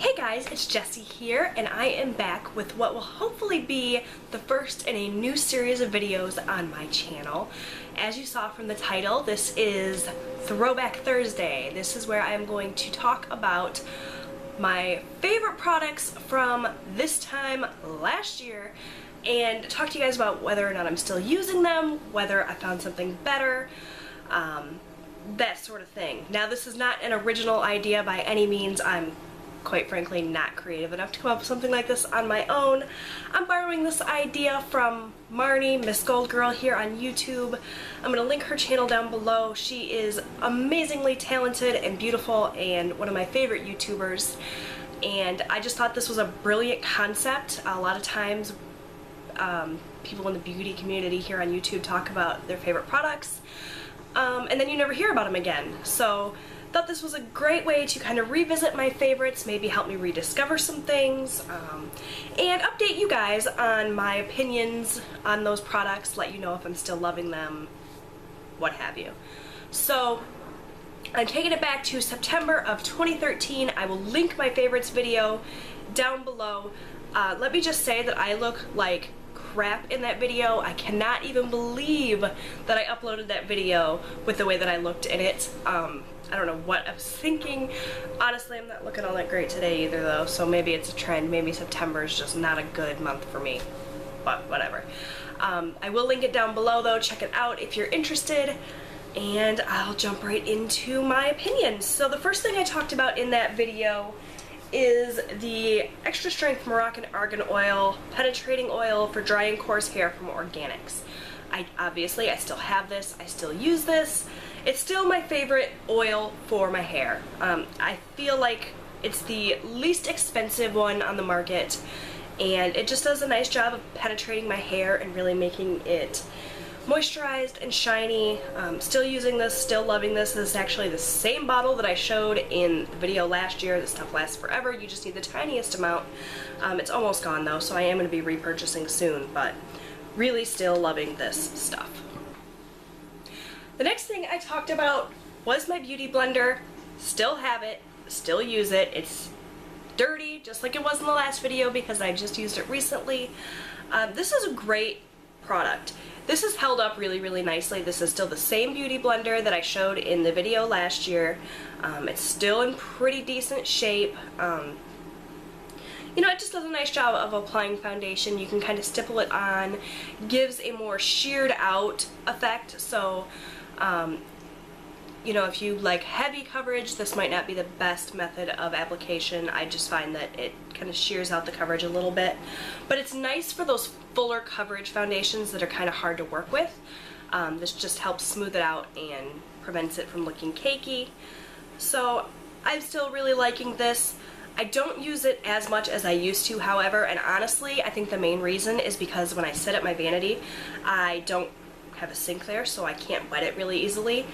Hey guys, it's Jessie here, and I am back with what will hopefully be the first in a new series of videos on my channel. As you saw from the title, this is Throwback Thursday. This is where I am going to talk about my favorite products from this time last year and talk to you guys about whether or not I'm still using them, whether I found something better, that sort of thing. Now, this is not an original idea by any means. I'm quite frankly not creative enough to come up with something like this on my own. I'm borrowing this idea from Marnie, Miss Gold Girl here on YouTube. I'm going to link her channel down below. She is amazingly talented and beautiful and one of my favorite YouTubers, and I just thought this was a brilliant concept. A lot of times people in the beauty community here on YouTube talk about their favorite products, and then you never hear about them again. So thought this was a great way to kind of revisit my favorites, maybe help me rediscover some things, and update you guys on my opinions on those products, let you know if I'm still loving them, what have you. So I'm taking it back to September of 2013. I will link my favorites video down below. Let me just say that I look like crap in that video. I cannot even believe that I uploaded that video with the way that I looked in it. I don't know what I was thinking. Honestly, I'm not looking all that great today either though, so maybe it's a trend. Maybe September is just not a good month for me, but whatever. I will link it down below though. Check it out if you're interested, and I'll jump right into my opinions. So the first thing I talked about in that video is the extra strength Moroccan Argan oil, penetrating oil for dry and coarse hair from Organix. Obviously I still have this, I still use this. It's still my favorite oil for my hair. I feel like it's the least expensive one on the market, and it just does a nice job of penetrating my hair and really making it moisturized and shiny. Still using this, still loving this. This is actually the same bottle that I showed in the video last year. This stuff lasts forever. You just need the tiniest amount. It's almost gone though, so I am going to be repurchasing soon, but really still loving this stuff. The next thing I talked about was my beauty blender. Still have it, still use it. It's dirty, just like it was in the last video because I just used it recently. This is a great product. This is held up really, really nicely. This is still the same beauty blender that I showed in the video last year. It's still in pretty decent shape. You know, it just does a nice job of applying foundation. You can kind of stipple it on, gives a more sheared out effect. So, you know, if you like heavy coverage, this might not be the best method of application. I just find that it kind of shears out the coverage a little bit. But it's nice for those fuller coverage foundations that are kind of hard to work with. This just helps smooth it out and prevents it from looking cakey. So I'm still really liking this. I don't use it as much as I used to, however, and honestly, I think the main reason is because when I sit at my vanity, I don't have a sink there, so I can't wet it really easily.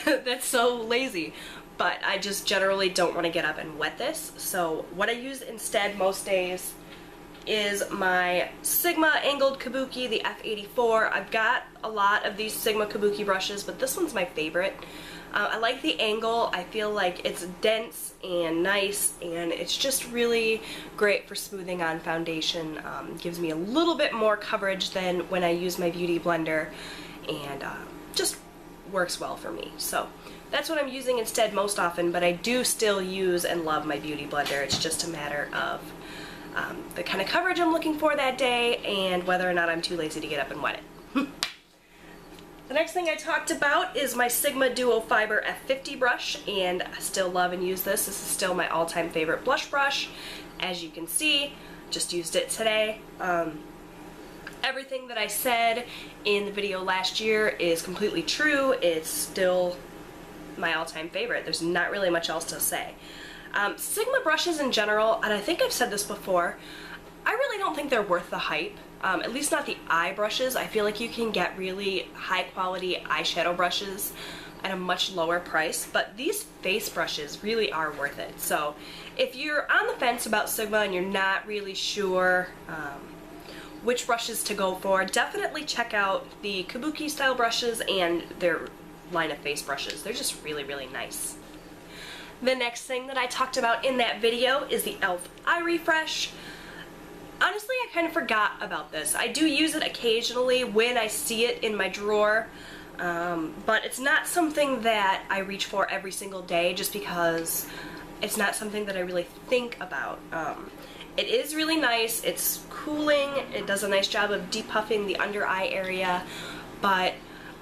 That's so lazy, but I just generally don't want to get up and wet this. So what I use instead most days is my Sigma angled Kabuki, the F84. I've got a lot of these Sigma Kabuki brushes, but this one's my favorite. I like the angle. I feel like it's dense and nice, and it's just really great for smoothing on foundation. Gives me a little bit more coverage than when I use my beauty blender, and just works well for me. So that's what I'm using instead most often, but I do still use and love my beauty blender. It's just a matter of the kind of coverage I'm looking for that day and whether or not I'm too lazy to get up and wet it. The next thing I talked about is my Sigma Duo Fibre F50 brush, and I still love and use this. This is still my all-time favorite blush brush. As you can see, just used it today. Everything that I said in the video last year is completely true. It's still my all-time favorite. There's not really much else to say. Sigma brushes in general, and I think I've said this before, I really don't think they're worth the hype. At least not the eye brushes. I feel like you can get really high quality eyeshadow brushes at a much lower price, but these face brushes really are worth it. So if you're on the fence about Sigma and you're not really sure which brushes to go for, definitely check out the Kabuki style brushes and their line of face brushes. They're just really, really nice. The next thing that I talked about in that video is the E.L.F. Eye Refresh. Honestly, I kind of forgot about this. I do use it occasionally when I see it in my drawer, but it's not something that I reach for every single day just because it's not something that I really think about. It is really nice, it's cooling, it does a nice job of depuffing the under eye area, but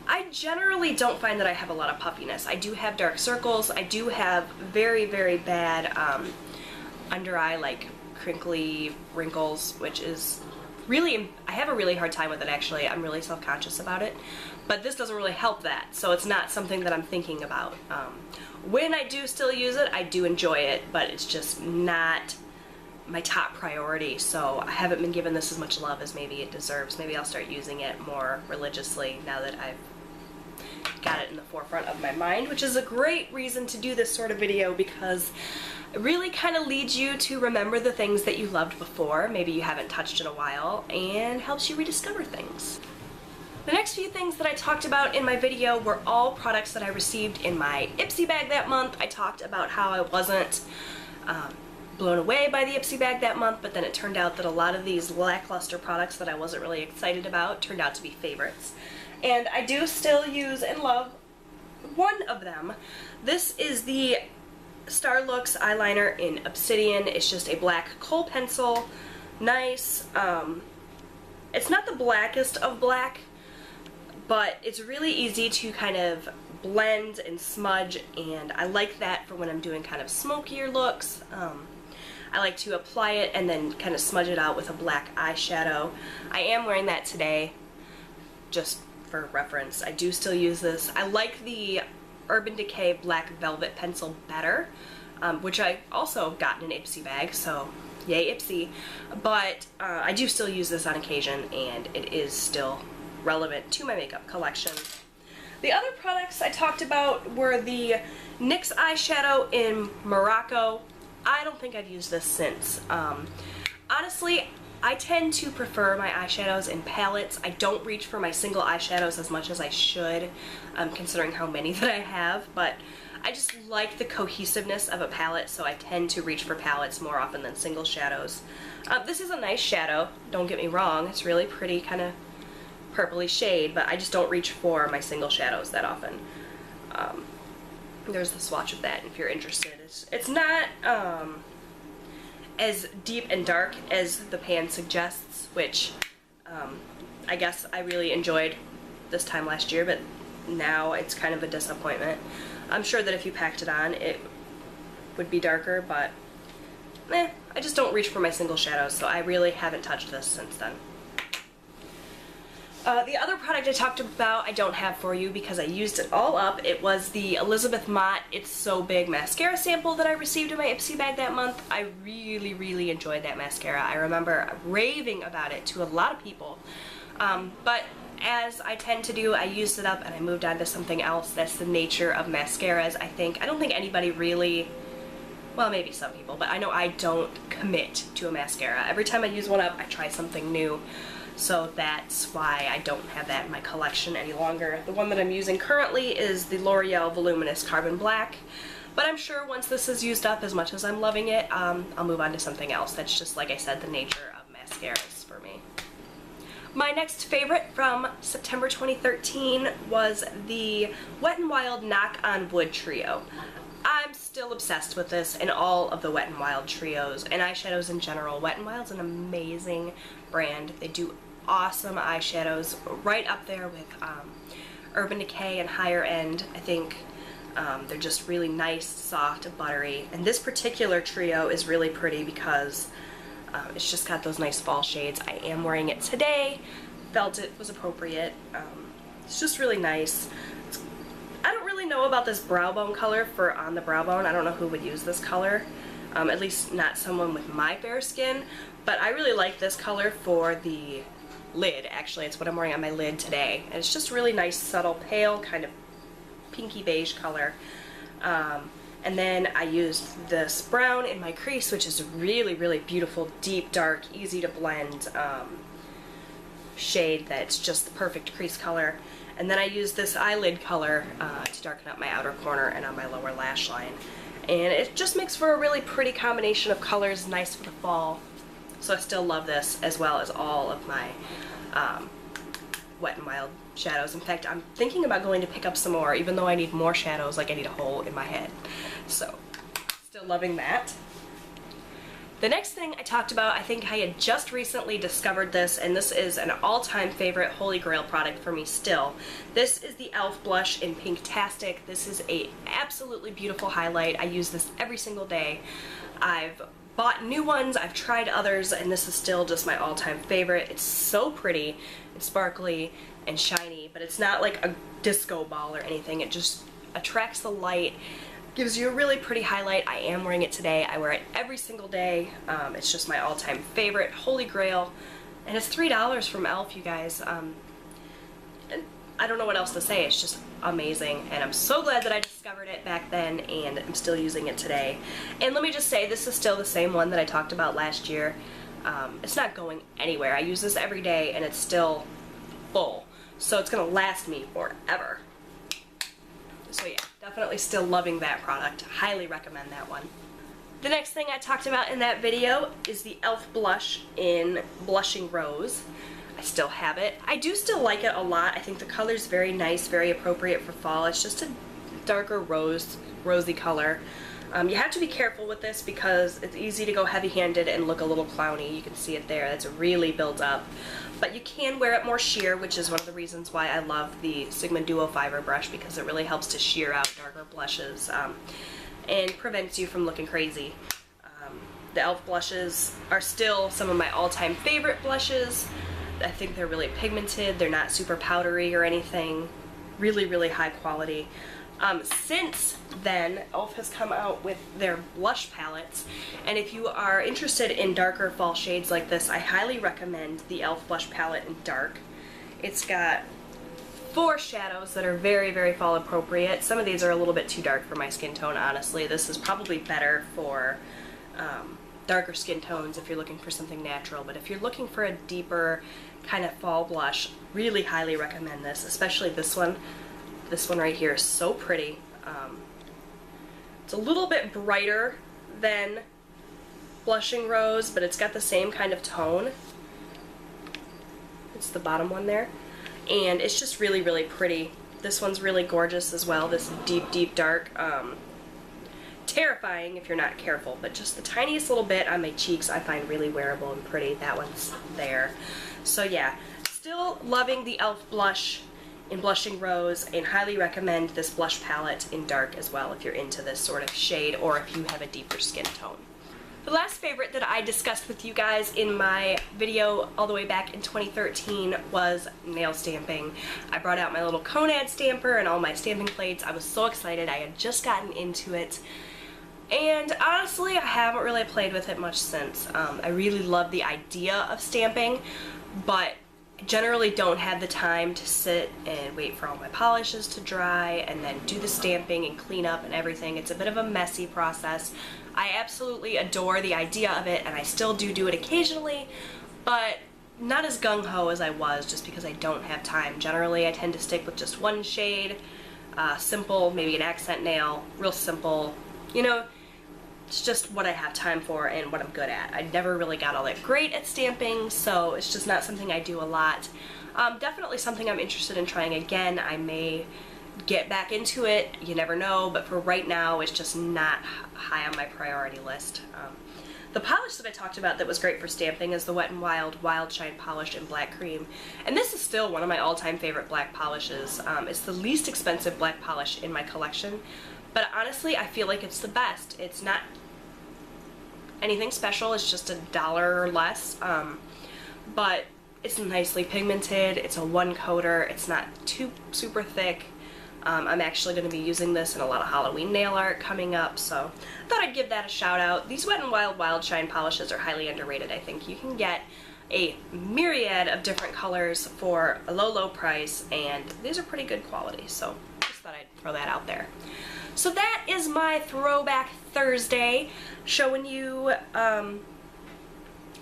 I generally don't find that I have a lot of puffiness. I do have dark circles, I do have very, very bad under eye, like crinkly wrinkles, which is really, I have a really hard time with it actually. I'm really self-conscious about it, but this doesn't really help that, so it's not something that I'm thinking about. When I do still use it, I do enjoy it, but it's just not my top priority, so I haven't been given this as much love as maybe it deserves. Maybe I'll start using it more religiously now that I've got it in the forefront of my mind, which is a great reason to do this sort of video because it really kind of leads you to remember the things that you loved before, maybe you haven't touched in a while, and helps you rediscover things. The next few things that I talked about in my video were all products that I received in my Ipsy bag that month. I talked about how I wasn't blown away by the Ipsy bag that month, but then it turned out that a lot of these lackluster products that I wasn't really excited about turned out to be favorites. And I do still use and love one of them. This is the Starlooks eyeliner in Obsidian. It's just a black Kohl pencil. Nice. It's not the blackest of black, but it's really easy to kind of blend and smudge, and I like that for when I'm doing kind of smokier looks. I like to apply it and then kind of smudge it out with a black eyeshadow. I am wearing that today, just for reference. I do still use this. I like the Urban Decay Black Velvet Pencil better, which I also got in an Ipsy bag, so yay Ipsy. But I do still use this on occasion, and it is still relevant to my makeup collection. The other products I talked about were the NYX Eyeshadow in Morocco. I don't think I've used this since. Honestly, I tend to prefer my eyeshadows in palettes. I don't reach for my single eyeshadows as much as I should, considering how many that I have, but I just like the cohesiveness of a palette, so I tend to reach for palettes more often than single shadows. This is a nice shadow, don't get me wrong. It's really pretty, kind of purpley shade, but I just don't reach for my single shadows that often. There's the swatch of that if you're interested. It's not as deep and dark as the pan suggests, which I guess I really enjoyed this time last year, but now it's kind of a disappointment. I'm sure that if you packed it on it would be darker, but I just don't reach for my single shadows, so I really haven't touched this since then. The other product I talked about I don't have for you because I used it all up. It was the Elizabeth Mott It's So Big mascara sample that I received in my Ipsy bag that month. I really, really enjoyed that mascara. I remember raving about it to a lot of people. But as I tend to do, I used it up and I moved on to something else. That's the nature of mascaras, I think. I don't think anybody really, well, maybe some people, but I know I don't commit to a mascara. Every time I use one up, I try something new. So that's why I don't have that in my collection any longer. The one that I'm using currently is the L'Oreal Voluminous Carbon Black, but I'm sure once this is used up as much as I'm loving it, I'll move on to something else. That's just, like I said, the nature of mascaras for me. My next favorite from September 2013 was the Wet n Wild Knock on Wood Trio. I'm still obsessed with this and all of the Wet n Wild trios and eyeshadows in general. Wet n Wild's an amazing brand. They do awesome eyeshadows, right up there with Urban Decay and higher end. I think they're just really nice, soft, buttery. And this particular trio is really pretty because it's just got those nice fall shades. I am wearing it today. Felt it was appropriate. It's just really nice. I don't really know about this brow bone color for on the brow bone. I don't know who would use this color. At least not someone with my fair skin. But I really like this color for the lid, actually. It's what I'm wearing on my lid today. And it's just really nice, subtle, pale, kind of pinky beige color. And then I used this brown in my crease, which is a really, really beautiful, deep, dark, easy to blend shade that's just the perfect crease color. And then I used this eyelid color to darken up my outer corner and on my lower lash line. and it just makes for a really pretty combination of colors, nice for the fall. So I still love this, as well as all of my Wet n Wild shadows. In fact, I'm thinking about going to pick up some more, even though I need more shadows, like I need a hole in my head. So, still loving that. The next thing I talked about, I think I had just recently discovered this, and this is an all-time favorite holy grail product for me still. This is the E.L.F. blush in Pinktastic. This is a absolutely beautiful highlight. I use this every single day. I've bought new ones, I've tried others, and this is still just my all-time favorite. It's so pretty, it's sparkly and shiny, but it's not like a disco ball or anything. It just attracts the light, gives you a really pretty highlight. I am wearing it today. I wear it every single day. It's just my all-time favorite, holy grail, and it's $3 from E.L.F., you guys. And I don't know what else to say. It's just amazing, and I'm so glad that I discovered it back then, and I'm still using it today. And let me just say, this is still the same one that I talked about last year. It's not going anywhere. I use this every day, and it's still full, so it's gonna last me forever. So yeah, definitely still loving that product. Highly recommend that one. The next thing I talked about in that video is the E.L.F. blush in Blushing Rose. I still have it. I do still like it a lot. I think the color's very nice, very appropriate for fall. It's just a darker rosy color. You have to be careful with this because it's easy to go heavy-handed and look a little clowny. You can see it there. It's really built up. But you can wear it more sheer, which is one of the reasons why I love the Sigma Duo Fibre brush, because it really helps to sheer out darker blushes and prevents you from looking crazy. The E.L.F. blushes are still some of my all-time favorite blushes. I think they're really pigmented. They're not super powdery or anything. Really, really high quality. Since then, E.L.F. has come out with their blush palettes, and if you are interested in darker fall shades like this, I highly recommend the E.L.F. blush palette in dark. It's got 4 shadows that are very, very fall appropriate. Some of these are a little bit too dark for my skin tone, honestly. This is probably better for darker skin tones if you're looking for something natural, but if you're looking for a deeper kind of fall blush, really highly recommend this, especially this one. This one right here is so pretty. It's a little bit brighter than Blushing Rose, but it's got the same kind of tone. It's the bottom one there. And it's just really, really pretty. This one's really gorgeous as well, this deep, deep dark. Terrifying if you're not careful, but just the tiniest little bit on my cheeks I find really wearable and pretty. That one's there. So yeah, still loving the E.L.F. blush in Blushing Rose, and highly recommend this blush palette in dark as well if you're into this sort of shade or if you have a deeper skin tone. The last favorite that I discussed with you guys in my video all the way back in 2013 was nail stamping. I brought out my little Konad stamper and all my stamping plates. I was so excited. I had just gotten into it, and honestly I haven't really played with it much since. I really love the idea of stamping, but generally don't have the time to sit and wait for all my polishes to dry and then do the stamping and clean up and everything. It's a bit of a messy process. I absolutely adore the idea of it, and I still do it occasionally, but not as gung-ho as I was, just because I don't have time. Generally I tend to stick with just one shade, simple, maybe an accent nail, real simple, you know. It's just what I have time for and what I'm good at. I never really got all that great at stamping, so it's just not something I do a lot. Definitely something I'm interested in trying again. I may get back into it, you never know, but for right now it's just not high on my priority list. The polish that I talked about that was great for stamping is the Wet n Wild Wild Shine Polish in Black Cream, and this is still one of my all-time favorite black polishes. It's the least expensive black polish in my collection, but honestly I feel like it's the best. It's not anything special, it's just $1 or less, but it's nicely pigmented, it's a one coater, it's not too super thick. I'm actually going to be using this in a lot of Halloween nail art coming up, so I thought I'd give that a shout out. These Wet n Wild Wild Shine polishes are highly underrated. I think you can get a myriad of different colors for a low price, and these are pretty good quality, so just thought I'd throw that out there. So that is my Throwback Thursday, showing you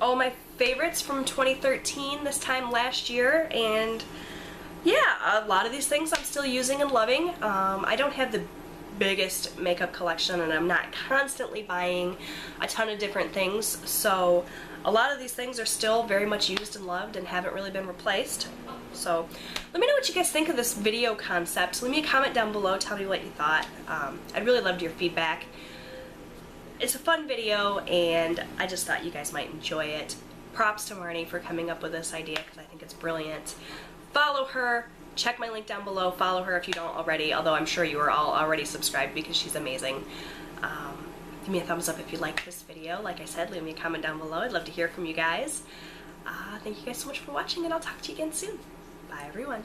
all my favorites from 2013 this time last year, and yeah, a lot of these things I'm still using and loving. I don't have the biggest makeup collection, and I'm not constantly buying a ton of different things, so a lot of these things are still very much used and loved and haven't really been replaced. So let me know what you guys think of this video concept. Leave me a comment down below, tell me what you thought. I'd really love your feedback. It's a fun video, and I just thought you guys might enjoy it. Props to Marnie for coming up with this idea, because I think it's brilliant. Follow her. Check my link down below. Follow her if you don't already, although I'm sure you are all already subscribed because she's amazing. Give me a thumbs up if you liked this video. Like I said, leave me a comment down below. I'd love to hear from you guys. Thank you guys so much for watching, and I'll talk to you again soon. Bye, everyone.